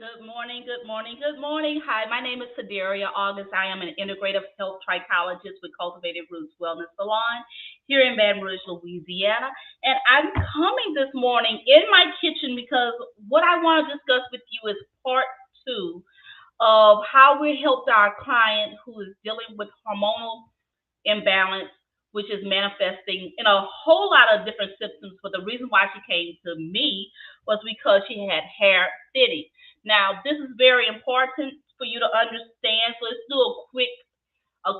Good morning, good morning, good morning. Hi, my name is Sadaria August. I am an integrative health trichologist with Cultivated Roots Wellness Salon here in Baton Rouge, Louisiana. And I'm coming this morning in my kitchen because what I want to discuss with you is part two of how we helped our client who is dealing with hormonal imbalance, which is manifesting in a whole lot of different symptoms. But the reason why she came to me was because she had hair thinning. Now, this is very important for you to understand. So let's do a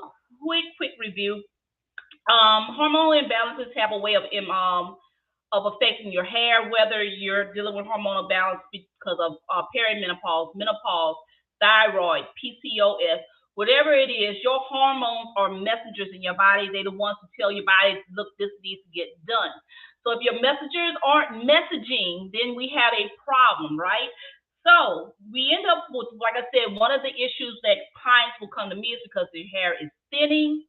quick review. Hormonal imbalances have a way of affecting your hair, whether you're dealing with hormonal balance because of perimenopause, menopause, thyroid, PCOS, whatever it is, your hormones are messengers in your body. They're the ones to tell your body, look, this needs to get done. So if your messengers aren't messaging, then we have a problem, right? So we end up with, like I said, one of the issues that clients will come to me is because their hair is thinning.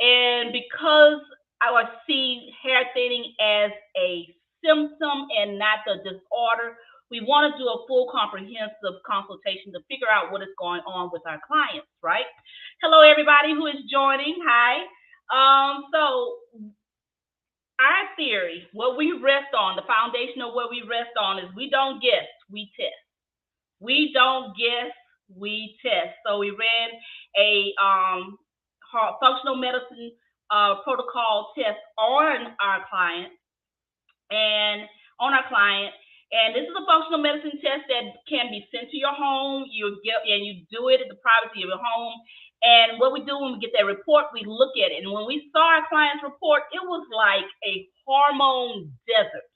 And because I would see hair thinning as a symptom and not the disorder, we want to do a full comprehensive consultation to figure out what is going on with our clients, right? Hello, everybody who is joining. Hi. So our theory, what we rest on, the foundation of what we rest on is we don't guess, we test. We don't guess, we test. So we ran a functional medicine protocol test on our client and on our client. And this is a functional medicine test that can be sent to your home. You do it at the privacy of your home. And what we do when we get that report, we look at it. And when we saw our client's report, it was like a hormone desert.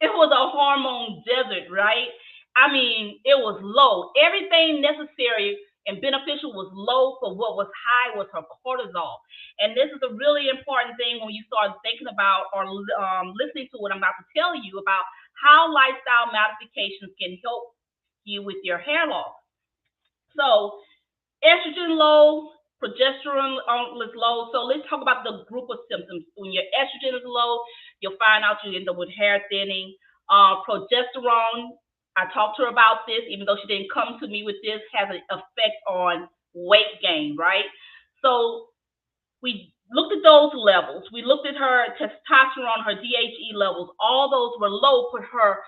It was a hormone desert, right? I mean, it was low. Everything necessary and beneficial was low, but what was high was her cortisol. And this is a really important thing when you start thinking about or listening to what I'm about to tell you about how lifestyle modifications can help you with your hair loss. So estrogen low, progesterone is low. So let's talk about the group of symptoms. When your estrogen is low, you'll find out you end up with hair thinning. Progesterone, I talked to her about this, even though she didn't come to me with this, has an effect on weight gain, right? So we looked at those levels. We looked at her testosterone, her DHE levels. All those were low, but her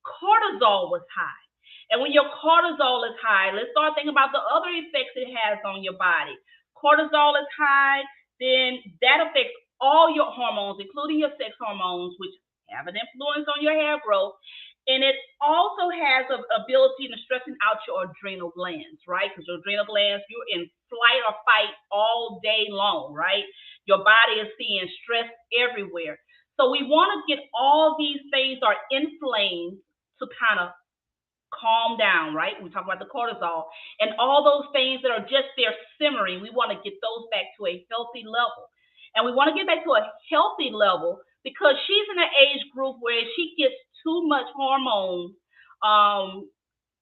cortisol was high. And when your cortisol is high, let's start thinking about the other effects it has on your body. Cortisol is high, then that affects all your hormones, including your sex hormones, which have an influence on your hair growth. And it also has an ability to stressing out your adrenal glands, right? Because your adrenal glands, you're in flight or fight all day long, right? Your body is seeing stress everywhere. So we want to get all these things are inflamed to kind of calm down, right? We talk about the cortisol and all those things that are just there simmering. We want to get those back to a healthy level. And we want to get back to a healthy level because she's in an age group where she gets too much hormone,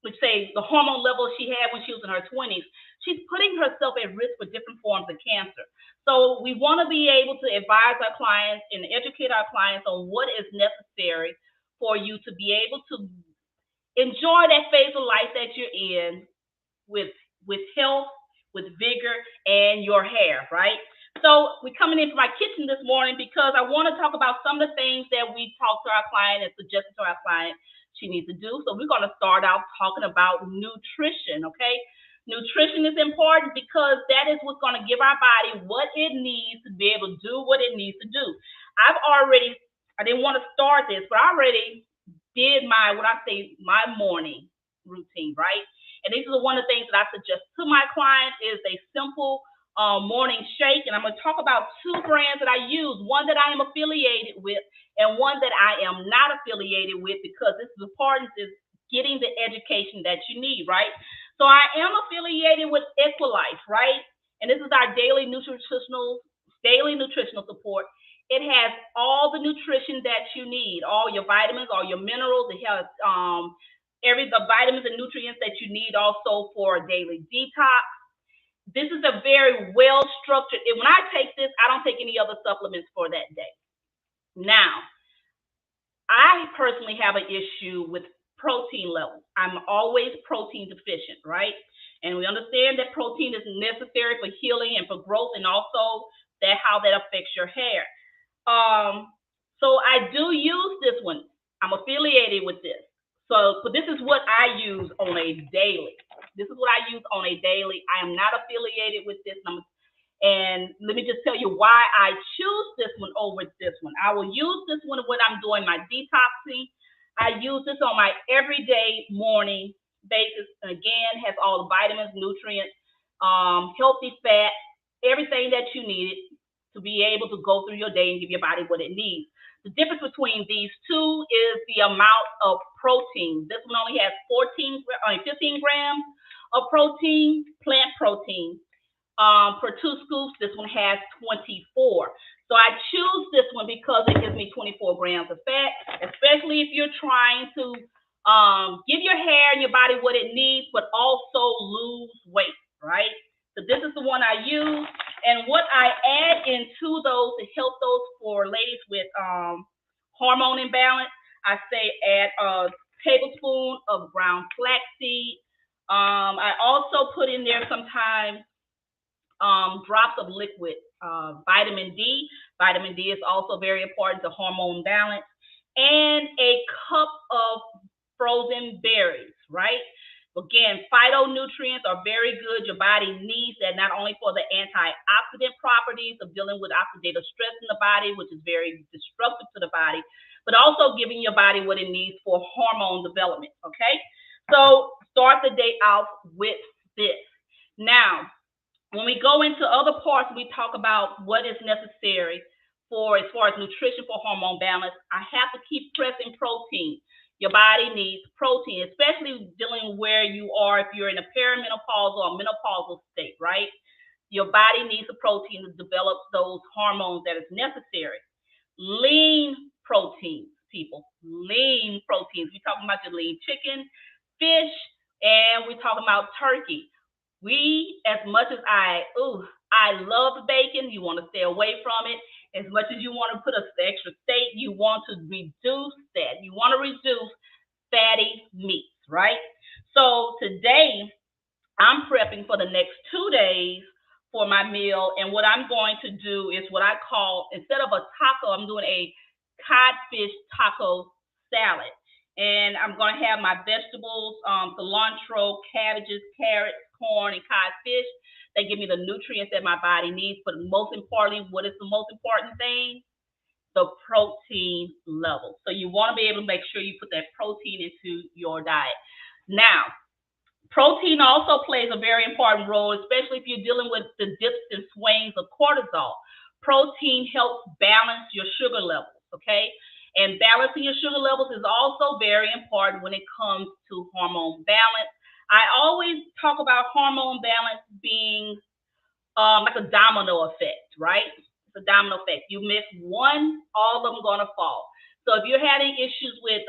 let's say the hormone level she had when she was in her 20s, she's putting herself at risk for different forms of cancer. So we want to be able to advise our clients and educate our clients on what is necessary for you to be able to enjoy that phase of life that you're in with health, with vigor, and your hair, right? So we're coming into my kitchen this morning because I want to talk about some of the things that we talked to our client and suggested to our client she needs to do. So we're going to start out talking about nutrition, okay? Nutrition is important because that is what's going to give our body what it needs to be able to do what it needs to do. I didn't want to start this, but I already did my morning routine, right? And these are one of the things that I suggest to my clients is a simple morning shake. And I'm going to talk about two brands that I use, one that I am affiliated with and one that I am not affiliated with because this is important is getting the education that you need, right? So I am affiliated with Equilife, right? And this is our daily nutritional support. It has all the nutrition that you need, all your vitamins, all your minerals. It has the vitamins and nutrients that you need also for a daily detox. This is a very well-structured. When I take this, I don't take any other supplements for that day. Now, I personally have an issue with protein levels. I'm always protein deficient, right? And we understand that protein is necessary for healing and for growth, and also that how that affects your hair. So I do use this one. I'm affiliated with this. So this is what I use on a daily. This is what I use on a daily. I am not affiliated with this. And let me just tell you why I choose this one over this one. I will use this one when I'm doing my detoxing. I use this on my everyday morning basis. And again, has all the vitamins, nutrients, healthy fat, everything that you need to be able to go through your day and give your body what it needs. The difference between these two is the amount of protein. This one only has 15 grams of protein, plant protein. Per 2 scoops, this one has 24. So I choose this one because it gives me 24 grams of fat, especially if you're trying to give your hair and your body what it needs, but also lose weight, right? So this is the one I use. And what I add into those to help those for ladies with hormone imbalance, I say add a tablespoon of ground flaxseed. I also put in there sometimes drops of liquid vitamin D. Vitamin D is also very important to hormone balance. And a cup of frozen berries, right? Again, phytonutrients are very good. Your body needs that not only for the antioxidant properties of dealing with oxidative stress in the body, which is very destructive to the body, but also giving your body what it needs for hormone development, okay? So start the day out with this. Now, when we go into other parts, we talk about what is necessary for as far as nutrition for hormone balance. I have to keep pressing protein. Your body needs protein, especially dealing where you are if you're in a perimenopausal or menopausal state, right? Your body needs a protein to develop those hormones that is necessary. Lean proteins, people. Lean proteins. We're talking about your lean chicken, fish, and we're talking about turkey. As much as I love bacon, you want to stay away from it. As much as you want to put an extra steak, you want to reduce that. You want to reduce fatty meats, right? So today, I'm prepping for the next 2 days for my meal. And what I'm going to do is what I call, instead of a taco, I'm doing a codfish taco salad. And I'm going to have my vegetables, cilantro, cabbages, carrots, corn, and codfish. They give me the nutrients that my body needs. But most importantly, what is the most important thing? The protein level. So you want to be able to make sure you put that protein into your diet. Now, protein also plays a very important role, especially if you're dealing with the dips and swings of cortisol. Protein helps balance your sugar levels, okay? And balancing your sugar levels is also very important when it comes to hormone balance. I always talk about hormone balance being like a domino effect, right? It's a domino effect. You miss one, all of them going to fall. So if you're having issues with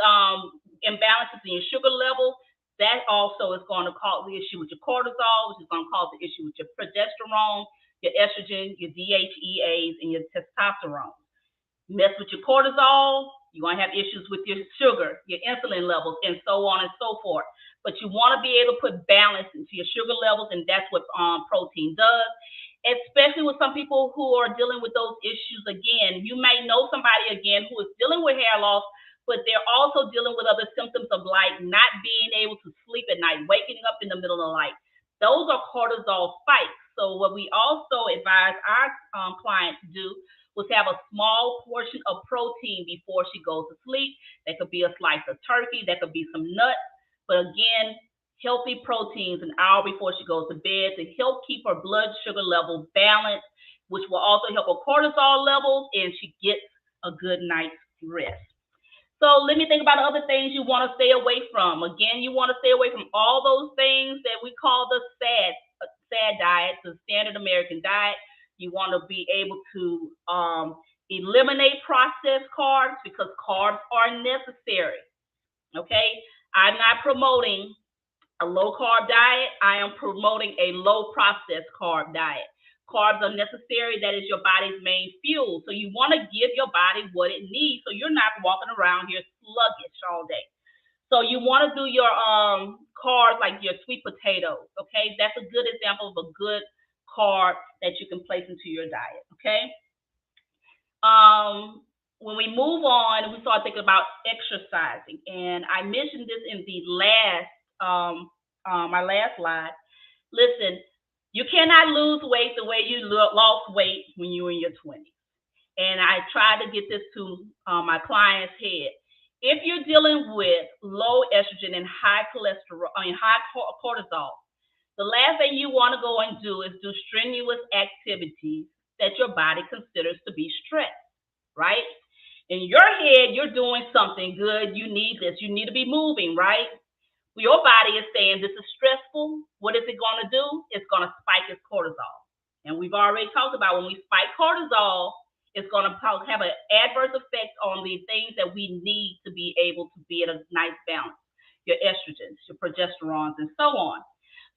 imbalances in your sugar level, that also is going to cause the issue with your cortisol, which is going to cause the issue with your progesterone, your estrogen, your DHEAs, and your testosterone. Mess with your cortisol, you're going to have issues with your sugar, your insulin levels, and so on and so forth. But you want to be able to put balance into your sugar levels, and that's what protein does, especially with some people who are dealing with those issues. Again, you may know somebody, again, who is dealing with hair loss, but they're also dealing with other symptoms of like not being able to sleep at night, waking up in the middle of the night. Those are cortisol spikes. So what we also advise our clients to do was have a small portion of protein before she goes to sleep. That could be a slice of turkey. That could be some nuts. But again, healthy proteins an hour before she goes to bed to help keep her blood sugar level balanced, which will also help her cortisol levels, and she gets a good night's rest. So let me think about other things you want to stay away from. Again, you want to stay away from all those things that we call the SAD diet, the standard American diet. You want to be able to eliminate processed carbs because carbs are necessary. Okay? I'm not promoting a low-carb diet. I am promoting a low-processed carb diet. Carbs are necessary. That is your body's main fuel. So you want to give your body what it needs so you're not walking around here sluggish all day. So you want to do your carbs like your sweet potatoes. Okay, that's a good example of a good carb that you can place into your diet. Okay. When we move on, we start thinking about exercising, and I mentioned this in the last my last slide. Listen, you cannot lose weight the way you lost weight when you were in your 20s. And I try to get this to my clients' head. If you're dealing with low estrogen and high cholesterol, high cortisol, the last thing you want to go and do is do strenuous activities that your body considers to be stress, right? In your head, you're doing something good. You need this. You need to be moving, right? Your body is saying this is stressful. What is it going to do? It's going to spike its cortisol. And we've already talked about when we spike cortisol, it's going to have an adverse effect on the things that we need to be able to be at a nice balance. Your estrogens, your progesterones, and so on.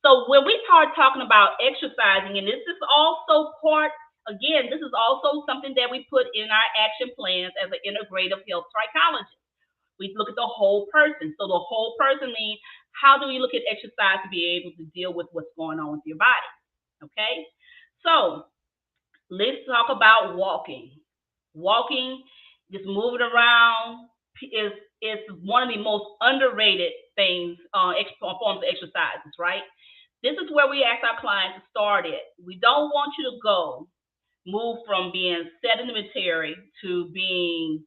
So when we start talking about exercising, and this is also part, again, this is also something that we put in our action plans as an integrative health psychologist. We look at the whole person. So the whole person means how do you look at exercise to be able to deal with what's going on with your body? Okay? So let's talk about walking. Walking, just moving around is one of the most underrated things, forms of exercises, right? This is where we ask our clients to start it. We don't want you to move from being sedentary to being,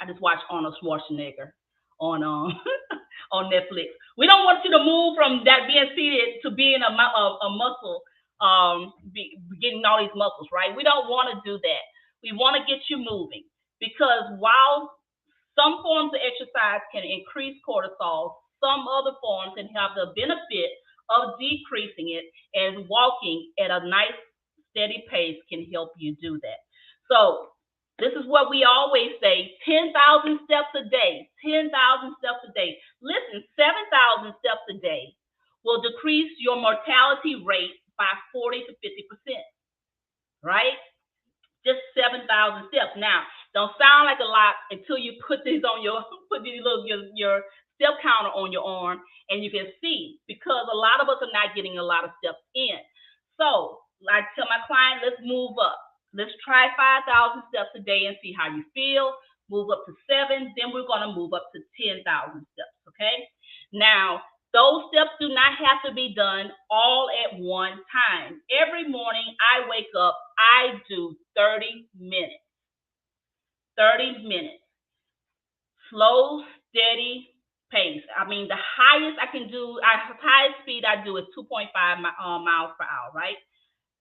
I just watched Arnold Schwarzenegger on on Netflix. We don't want you to move from that being seated to being a muscle, getting all these muscles, right? We don't want to do that. We want to get you moving because while some forms of exercise can increase cortisol, some other forms can have the benefit of decreasing it, and walking at a nice steady pace can help you do that. So this is what we always say, 10,000 steps a day, 10,000 steps a day. Listen, 7,000 steps a day will decrease your mortality rate by 40 to 50%, right? Just 7,000 steps. Now, don't sound like a lot until you put these on your step counter on your arm, and you can see, because a lot of us are not getting a lot of steps in. So I tell my client, let's move up. Let's try 5,000 steps a day and see how you feel. Move up to 7, then we're going to move up to 10,000 steps, okay? Now, those steps do not have to be done all at one time. Every morning I wake up, I do 30 minutes. 30 minutes. Slow, steady pace. I mean, the highest I can do, highest speed I do is 2.5 miles per hour, right?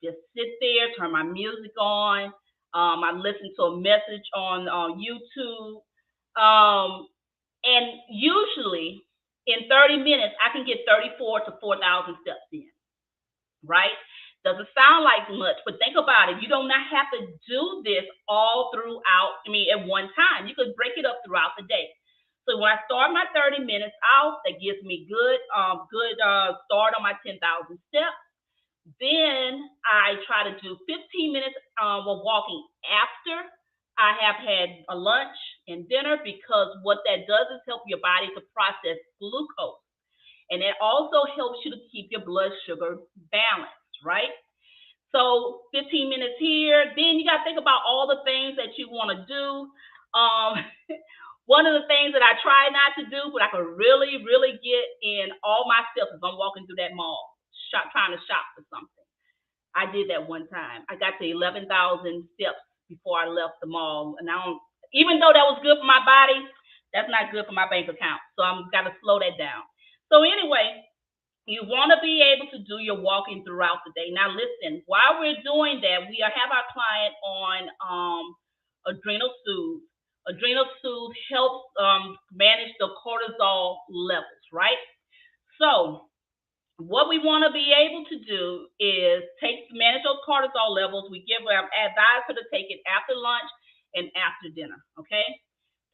Just sit there, turn my music on. I listen to a message on YouTube. And usually in 30 minutes, I can get 34 to 4,000 steps in, right? Doesn't sound like much, but think about it. You do not have to do this all throughout, at one time. You could break it up throughout the day. So when I start my 30 minutes out, that gives me good start on my 10,000 steps. Then I try to do 15 minutes of walking after I have had a lunch and dinner, because what that does is help your body to process glucose. And it also helps you to keep your blood sugar balanced, right? So 15 minutes here. Then you got to think about all the things that you want to do. One of the things that I try not to do, but I can really, really get in all my steps is I'm walking through that mall, trying to shop for something. I did that one time. I got to 11,000 steps before I left the mall. And even though that was good for my body, that's not good for my bank account. So I'm got to slow that down. So anyway, you want to be able to do your walking throughout the day. Now listen, while we're doing that, we have our client on Adrenal Soothe. Adrenal Soothe helps manage the cortisol levels, right? So what we want to be able to do is manage those cortisol levels. We advise her to take it after lunch and after dinner, okay?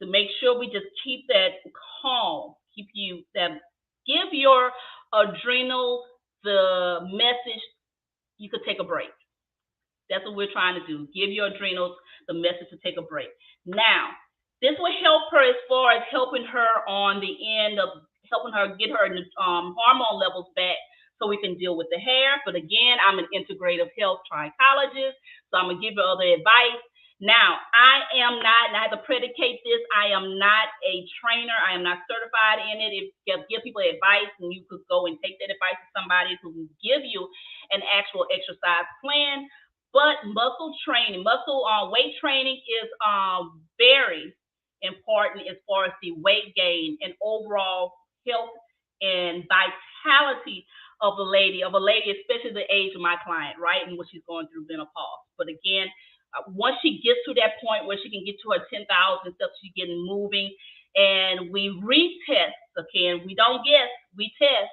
To make sure we just keep that calm, give your adrenal the message you could take a break. That's what we're trying to do. Give your adrenals the message to take a break. Now, This will help her as far as helping her on the end of helping her get her hormone levels back so we can deal with the hair. But again, I'm an integrative health trichologist, so I'm going to give you other advice. Now, I am not, and I have to predicate this, I am not a trainer. I am not certified in it. If you give people advice, and you could go and take that advice to somebody who can give you an actual exercise plan. But muscle training, weight training is very important as far as the weight gain and overall health and vitality of a lady, especially the age of my client, right? And what she's going through menopause. But again, once she gets to that point where she can get to her 10,000 stuff, she's getting moving, and we retest. Again, we don't guess, we test.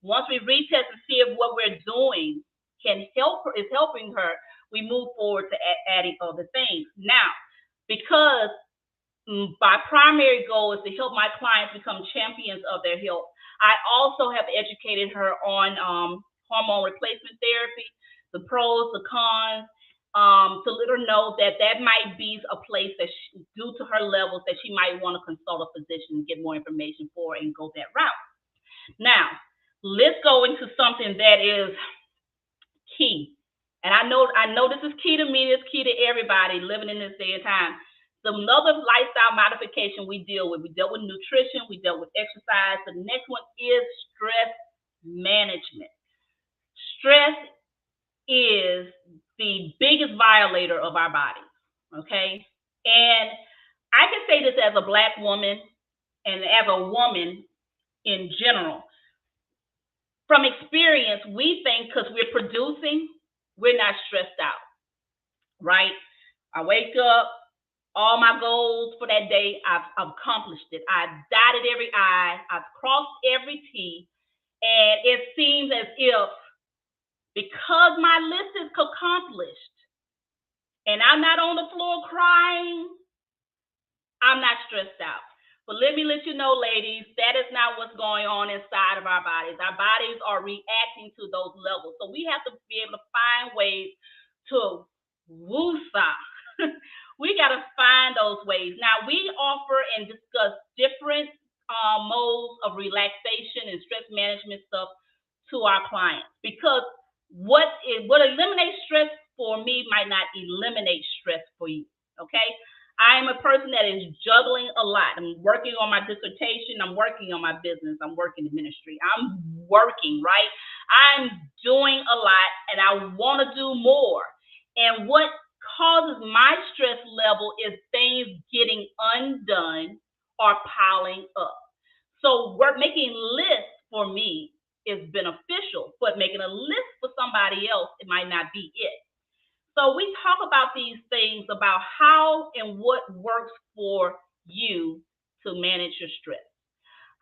Once we retest and see if what we're doing can help her, is helping her, we move forward to adding other things. Now, because my primary goal is to help my clients become champions of their health, I also have educated her on hormone replacement therapy, the pros, the cons, to let her know that might be a place that due to her levels that she might want to consult a physician and get more information for and go that route. Now, let's go into something that is key. And I know this is key to me, it's key to everybody living in this day and time. Another lifestyle modification we dealt with nutrition, we dealt with exercise. The next one is stress management. Stress is the biggest violator of our bodies, okay? And I can say this as a Black woman and as a woman in general. From experience, we think because we're producing, we're not stressed out, right? I wake up, all my goals for that day, I've accomplished it. I've dotted every I, I've crossed every T, and it seems as if because my list is accomplished and I'm not on the floor crying, I'm not stressed out. But let me let you know, ladies, that is not what's going on inside of our bodies. Our bodies are reacting to those levels. So we have to be able to find ways to woosah. We got to find those ways. Now, we offer and discuss different modes of relaxation and stress management stuff to our clients, because what eliminates stress for me might not eliminate stress for you, okay? I'm a person that is juggling a lot. I'm working on my dissertation. I'm working on my business. I'm working in ministry. I'm working, right? I'm doing a lot, and I want to do more. And what causes my stress level is things getting undone or piling up. So making lists for me is beneficial, but making a list for somebody else, it might not be it. So we talk about these things, about how and what works for you to manage your stress.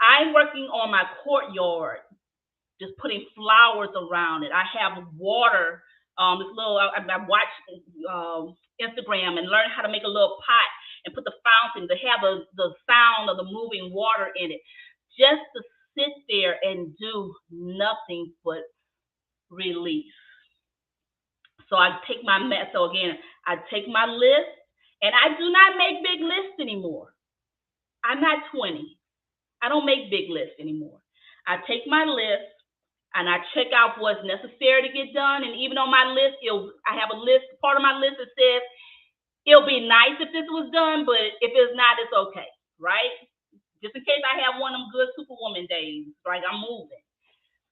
I'm working on my courtyard, just putting flowers around it. I have water. I watch Instagram and learn how to make a little pot and put the fountain to have the sound of the moving water in it. Just to sit there and do nothing but release. So I take my list, and I do not make big lists anymore. I'm not 20. I don't make big lists anymore. I take my list and I check out what's necessary to get done. And even on my list, I have a list, part of my list that says, it'll be nice if this was done, but if it's not, it's okay, right? Just in case I have one of them good superwoman days, right? I'm moving.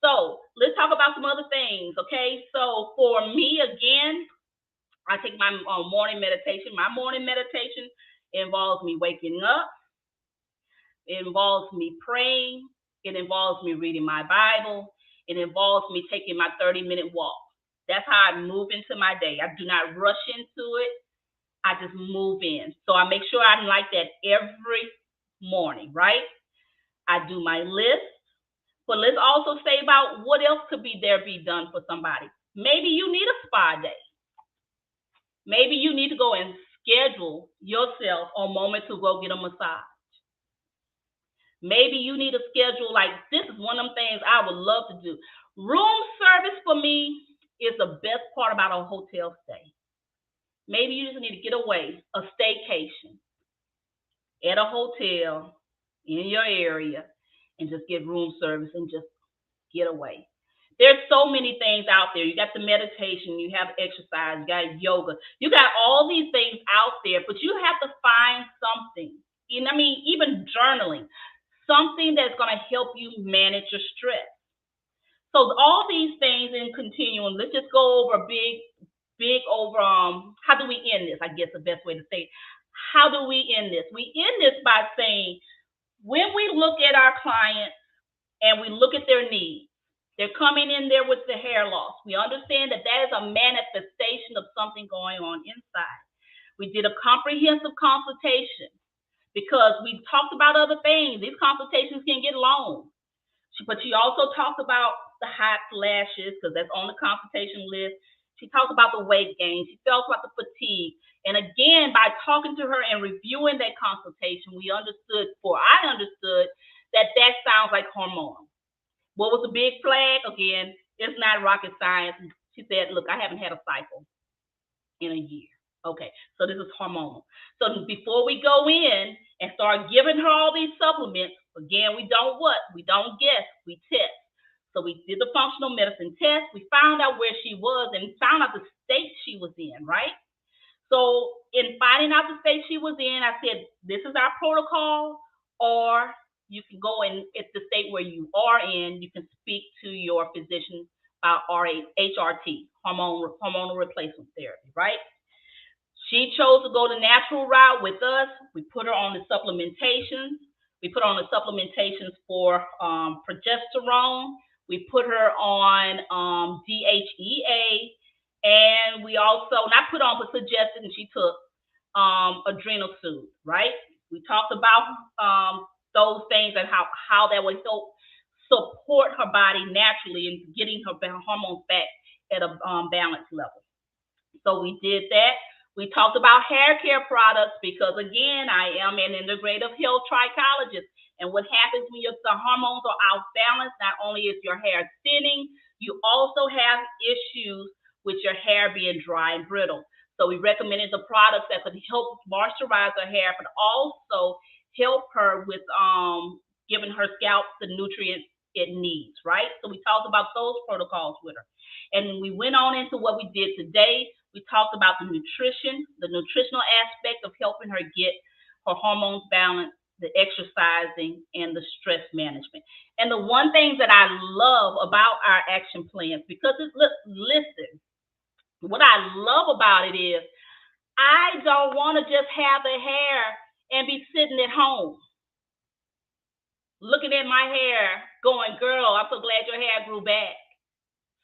So let's talk about some other things, okay? So for me, again, I take my morning meditation. My morning meditation involves me waking up. It involves me praying. It involves me reading my Bible. It involves me taking my 30-minute walk. That's how I move into my day. I do not rush into it. I just move in. So I make sure I'm like that every morning, right? I do my list. But let's also say about what else could be done for somebody. Maybe you need a spa day. Maybe you need to go and schedule yourself a moment to go get a massage. Maybe you need to schedule, like, this is one of them things I would love to do. Room service for me is the best part about a hotel stay. Maybe you just need to get away, a staycation. at a hotel in your area and just get room service and just get away. There's so many things out there. You got the meditation, you have exercise, you got yoga, you got all these things out there, but you have to find something. I mean, even journaling, something that's going to help you manage your stress. So all these things in continuum. Let's just go over big over how do we end this? I guess the best way to say it. How do we end this? We end this by saying when we look at our clients and we look at their needs, they're coming in there with the hair loss. We understand that that is a manifestation of something going on inside. We did a comprehensive consultation because we talked about other things. These consultations can get long. But she also talked about the hot flashes because that's on the consultation list. She talked about the weight gain. She talked about the fatigue. And again, by talking to her and reviewing that consultation, I understood that sounds like hormonal. What was the big flag? Again, it's not rocket science. She said, look, I haven't had a cycle in a year. Okay, so this is hormonal. So before we go in and start giving her all these supplements, again, we don't what? We don't guess, we test. So we did the functional medicine test. We found out where she was and found out the state she was in, right? So in finding out the state she was in, I said, this is our protocol, or you can go in at the state where you are in, you can speak to your physician about HRT, hormonal replacement therapy, right? She chose to go the natural route with us. We put her on the supplementations. We put her on the supplementations for progesterone. We put her on DHEA. And we also, not put on, but suggested, and she took adrenal soothe, right? We talked about those things and how that would help support her body naturally in getting her hormones back at a balanced level. So we did that. We talked about hair care products because, again, I am an integrative health trichologist. And what happens when the hormones are out of balance, not only is your hair thinning, you also have issues with your hair being dry and brittle. So we recommended the products that could help moisturize her hair, but also help her with giving her scalp the nutrients it needs, right? So we talked about those protocols with her. And we went on into what we did today. We talked about the nutrition, the nutritional aspect of helping her get her hormones balanced, the exercising, and the stress management. And the one thing that I love about our action plans, because listen, what I love about it is I don't want to just have the hair and be sitting at home looking at my hair going, girl, I'm so glad your hair grew back.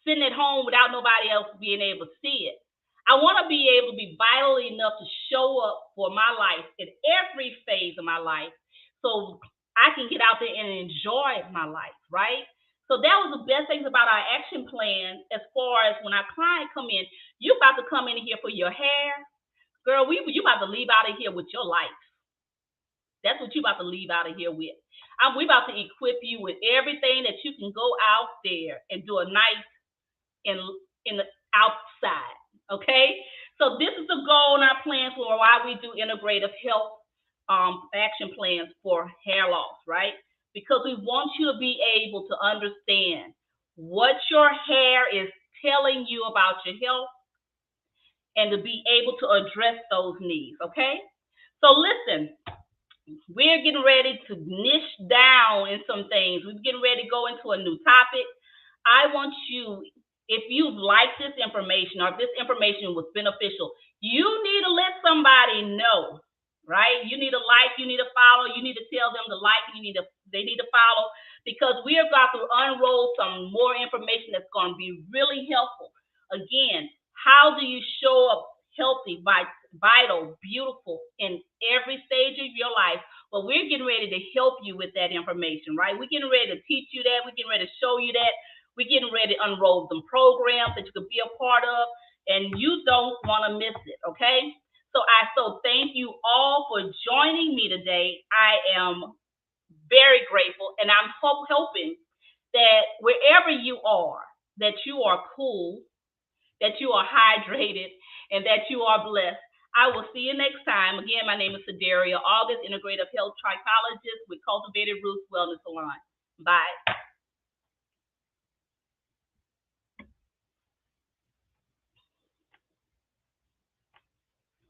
Sitting at home without nobody else being able to see it. I want to be able to be vital enough to show up for my life in every phase of my life so I can get out there and enjoy my life, right? So that was the best things about our action plan as far as when our client come in, you about to come in here for your hair. Girl, you about to leave out of here with your life. That's what you about to leave out of here with. We about to equip you with everything that you can go out there and do a nice in the outside. Okay, so this is the goal in our plans for why we do integrative health action plans for hair loss, right? Because we want you to be able to understand what your hair is telling you about your health and to be able to address those needs, okay? So listen, we're getting ready to niche down in some things. We're getting ready to go into a new topic. I want you, if you like this information or if this information was beneficial, you need to let somebody know, right? You need to like, you need to follow, you need to tell them to like, they need to follow, because we are about to unroll some more information that's going to be really helpful. Again, how do you show up healthy, vital, beautiful in every stage of your life? Well, we're getting ready to help you with that information, right? We're getting ready to teach you that. We're getting ready to show you that. We're getting ready to unroll some programs that you could be a part of, and you don't want to miss it, okay? So thank you all for joining me today. I am very grateful, and I'm hoping that wherever you are, that you are cool, that you are hydrated, and that you are blessed. I will see you next time. Again, my name is Sedaria August, Integrative Health Trichologist with Cultivated Roots Wellness Salon. Bye.